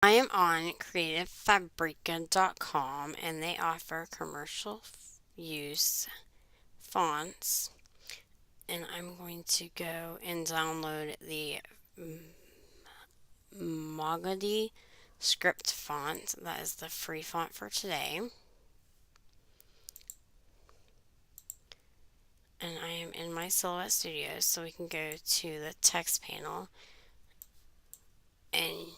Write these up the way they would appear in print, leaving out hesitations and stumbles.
I am on creativefabrica.com and they offer commercial use fonts. And I'm going to go and download the Mogadi script font. That is the free font for today. And I am in my Silhouette Studio, so we can go to the text panel and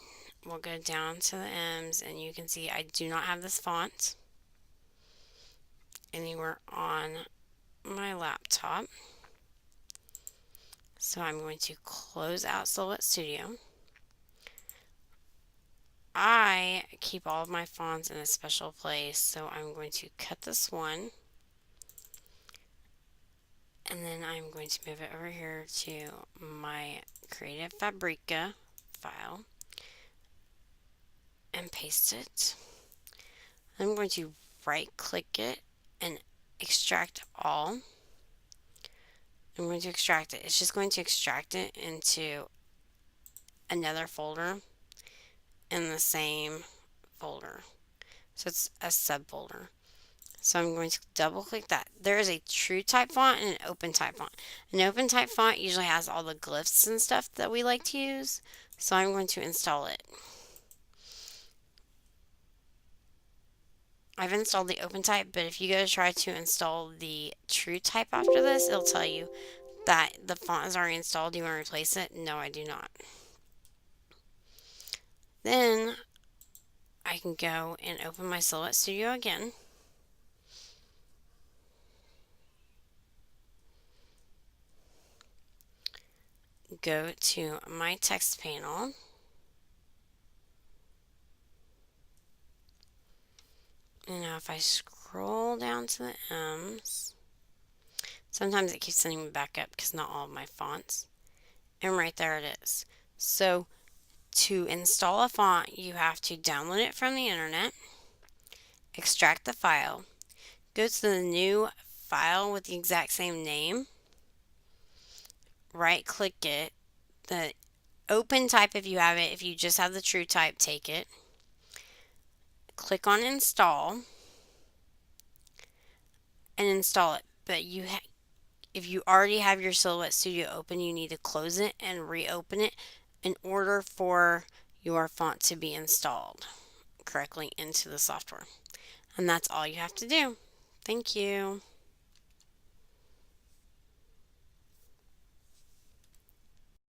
we'll go down to the M's and you can see I do not have this font anywhere on my laptop. So I'm going to close out Silhouette Studio. I keep all of my fonts in a special place, so I'm going to cut this one. And then I'm going to move it over here to my Creative Fabrica file and paste it. I'm going to right click it and extract all. I'm going to extract it. It's just going to extract it into another folder in the same folder. So it's a subfolder. So I'm going to double click that. There is a true type font and an open type font. An open type font usually has all the glyphs and stuff that we like to use. So I'm going to install it. I've installed the open type, but if you go to try to install the true type after this, it'll tell you that the font is already installed. Do you want to replace it? No, I do not. Then I can go and open my Silhouette Studio again. Go to my text panel. And now if I scroll down to the M's, sometimes it keeps sending me back up because not all of my fonts. And right there it is. So to install a font, you have to download it from the internet, extract the file, go to the new file with the exact same name, right click it, the open type if you have it, if you just have the true type, take it, click on install, and install it. But if you already have your Silhouette Studio open, you need to close it and reopen it in order for your font to be installed correctly into the software. And that's all you have to do. Thank you.